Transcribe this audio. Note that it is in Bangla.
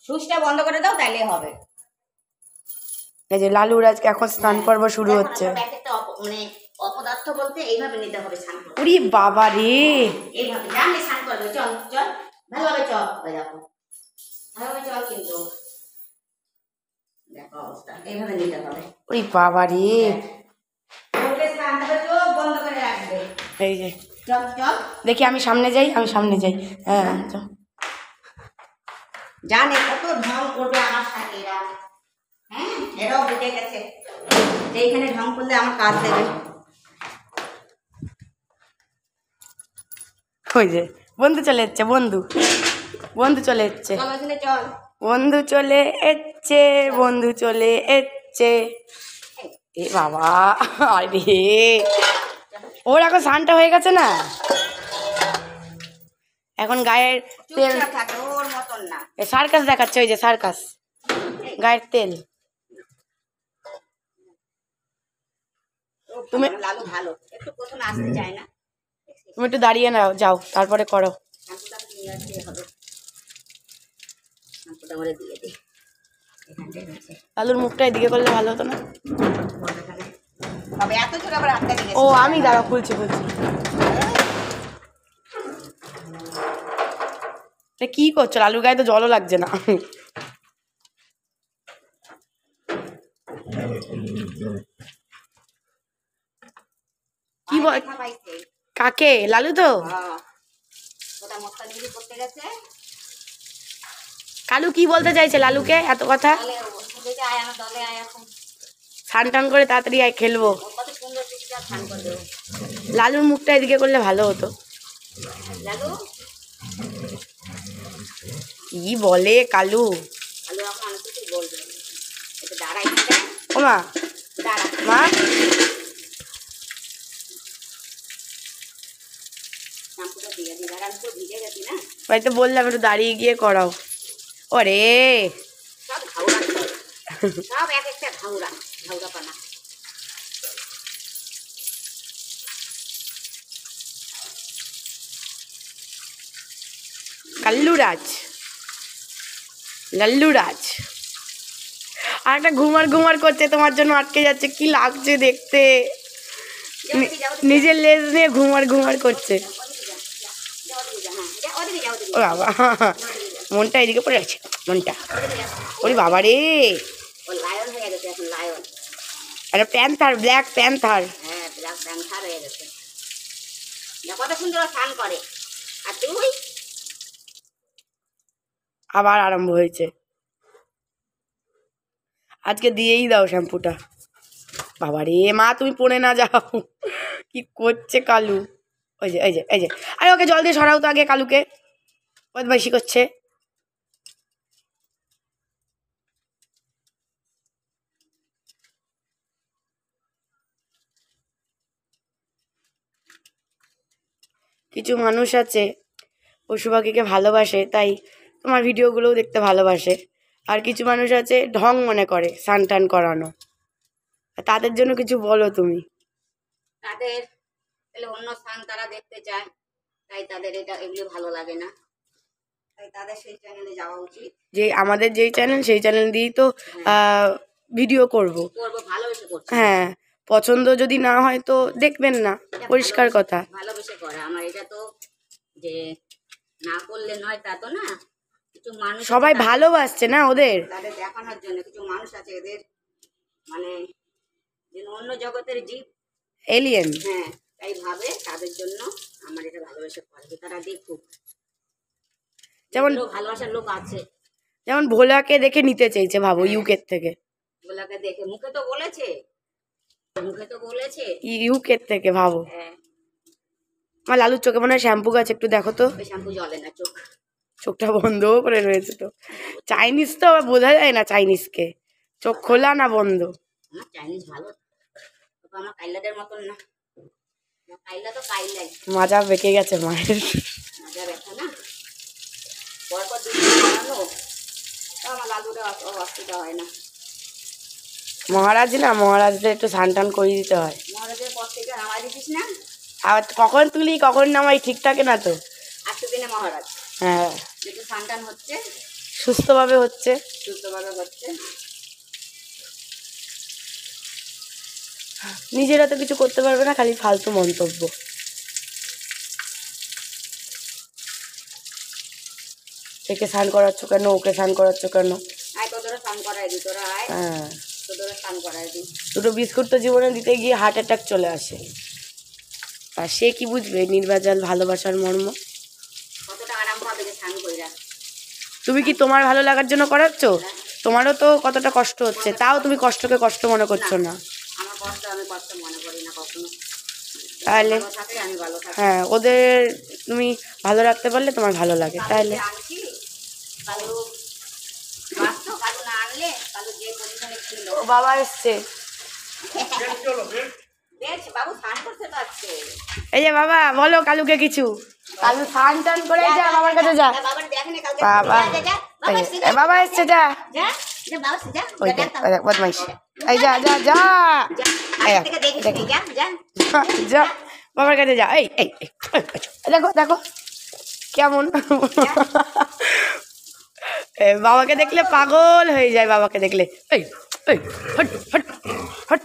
সুইচটা বন্ধ করে দাও তাইলে হবে। এই যে লালুর আজকে এখন স্নান পর্ব শুরু হচ্ছে। মানে অপদার্থ বলতে এইভাবে নিতে হবে স্নান করতে। ওরে বাবা রে, এইভাবে জানলে স্নান করবে। চল চল ভালোভাবে চল। ওই দেখো ভালোভাবে চল, কিন্তু দেখো অবস্থা এইভাবে নিতে হবে। ওরে বাবা রে, চোখ বন্ধ করে রাখবে। এই যে চল চল দেখি আমি সামনে যাই, আমি সামনে যাই। হ্যাঁ জানে কত ঢং করবে আমার সাথে এরা। হ্যাঁ এরাও বুঝে গেছে যে এইখানে ঢং করলে আমার কাজ দেবে। ওই যে বন্ধু চলে এসছে, বন্ধু বন্ধু চলে এসছে, চল ওখানে চল। বন্ধু চলে এসছে, বন্ধু চলে এসছে। এ বাবা, আরে ওর এখন স্নানটা হয়ে গেছে না, এখন গায়ের তেল থাকে ওর মতন না। সার্কাস দেখাচ্ছে, ওই যে সার্কাস, গায়ের তেল। তুমি লালু ভালো, একটু প্রথমে আসতে চায় না। তুমি একটু দাঁড়িয়ে নাও, যাও তারপরে করো। লালুর মুখটা এদিকে করলে ভালো হতো না? ও আমি দাঁড়া খুলছি খুলছি। কি করছো? লালুর গায়ে তো জলও লাগছে না। কি বল? কাকে? লালু তো কালু কি বলতে চাইছে লালুকে এত কথা? স্নান টান করে তাড়াতাড়ি আয়, খেলবো। লালুর মুখটা এদিকে করলে ভালো হতো। কি বলে কালু? ও মা, মা তো বললাম একটু দাঁড়িয়ে গিয়ে করাও। ওরে কাল্লুরাজ, লাল্লুরাজ। আর একটা ঘুমার ঘুমার করছে, তোমার জন্য আটকে যাচ্ছে। কি লাগছে দেখতে, নিজের লেজ নিয়ে ঘুমার ঘুমার করছে। ও বাবা, মনটা এদিকে পড়ে আছে, মনটা। ওরে বাবা রে, আরে প্যান্থার, ব্ল্যাক প্যান্থার। কত সুন্দর স্নান করে। আর তুই আবার আরম্ভ হয়েছে। আজকে দিয়েই দাও শ্যাম্পুটা। বাবা রে মা, তুমি পড়ে না যাও। কি করছে কালু? ওই যে এই যে এই যে, আরে ওকে জল দিয়ে সরাও তো আগে কালুকে, বদমাইশি করছে। কিছু মানুষ আছে পশু পাখিকে ভালোবাসে, তাই তোমার ভিডিওগুলোও দেখতে ভালোবাসে। আর কিছু মানুষ আছে ঢং মনে করে স্নান টান করানো। তাদের জন্য কিছু বলো তুমি। তাদের অন্য স্থান তারা দেখতে চায়, তাই তাদের এটা এগুলো ভালো লাগে না, তাই তাদের সেই চ্যানেলে যাওয়া উচিত। যে আমাদের যেই চ্যানেল, সেই চ্যানেল দিয়েই তো ভিডিও করব, ভালোবেসে করছি। হ্যাঁ, পছন্দ যদি না হয় তো দেখবেন না, পরিষ্কার কথা। ভালোবেসে করা আমার, এটা তো যে না করলে নয় তা তো না। কিছু মানুষ সবাই ভালোবাসছে না ওদের, তাদের দেখানোর জন্য। কিছু মানুষ আছে এদের মানে অন্য জগতের জীব, এলিয়েন, হ্যাঁ তাই ভাবে। তাদের জন্য আমার এটা ভালোবেসে করে, তারা দেখুক। যেমন ভালোবাসার লোক আছে, যেমন ভোলাকে দেখে নিতে চাইছে, ভাবো, ইউকে থেকে। ভোলাকে দেখে মুখে তো বলেছে, ইউকে থেকে, ভাবো। আমার লালুর চোখে মনে হয় শ্যাম্পু গাছ, একটু দেখো তো। শ্যাম্পু জ্বলে না, চোখটা বন্ধ করে রয়েছে তো। চাইনিজ তো আবার বোঝা যায় না চাইনিজকে, চোখ খোলা না বন্ধ। চাইনিজ ভালো, আমার কাইলাদের মতন না। কাইলা তো কাইলাই, মাজা বেঁকে গেছে মায়ের। মাজা ব্যথা না, পরপর দুদিন বানানো, আমার লালুরা অসুবিধা হয় না। মহারাজ না, মহারাজদের একটু স্নান টান করিয়ে দিতে হয়। মহারাজের পর থেকে নামাই দিতিস না, আর কখন তুলি কখন নামাই ঠিক থাকে না তো। 8 দিনে মহারাজ, হ্যাঁ যেহেতু স্নান টান হচ্ছে সুস্থভাবে হচ্ছে। সুস্থভাবে হচ্ছে। নিজেরা তো কিছু করতে পারবে না, খালি ফালতু মন্তব্য। একে স্নান করাচ্ছ কেন, ওকে স্নান করাচ্ছ কেন? আয় তোরা স্নান করাই দি, তোরা আয় হ্যাঁ, তোরা স্নান করাই দি। দুটো বিস্কুট তো জীবনে দিতে গিয়ে হার্ট অ্যাটাক চলে আসে, আর সে কি বুঝবে নির্ভেজাল ভালোবাসার মর্ম? কতটা আরাম পাবে যে স্নান কইরা। তুমি কি তোমার ভালো লাগার জন্য করাচ্ছ? তোমারও তো কতটা কষ্ট হচ্ছে, তাও তুমি কষ্টকে কষ্ট মনে করছো না। আমার কষ্ট আমি কষ্ট মনে করি না কখনো। তাহলে ভালো থাকে আমি ভালো থাকি। হ্যাঁ, ওদের তুমি ভালো রাখতে পারলে তোমার ভালো লাগে। তাহলে আনছি কালু বাঁচতো, কালু না আনলে কালু যে পজিশনে ছিল। ও বাবা এসছে, বেশ বাবু স্নান করতে তো আজকে। এই যে বাবা বলো কালুকে কিছু। কালু স্নান টান করে যা, বাবার কাছে যা। বাবার দেখেনি কালকে। বাবা এই বাবা এসছে, যা। যা যা বাবা যা। ওই দেখ বদমাইশ, এই যা যা যা, এই থেকে দেখিস নি, যা যা। যা বাবার কাছে যা। এই এই এই, দেখো দেখো কেমন বাবাকে দেখলে পাগল হয়ে যায়, বাবাকে দেখলে। এই এই হট হট হট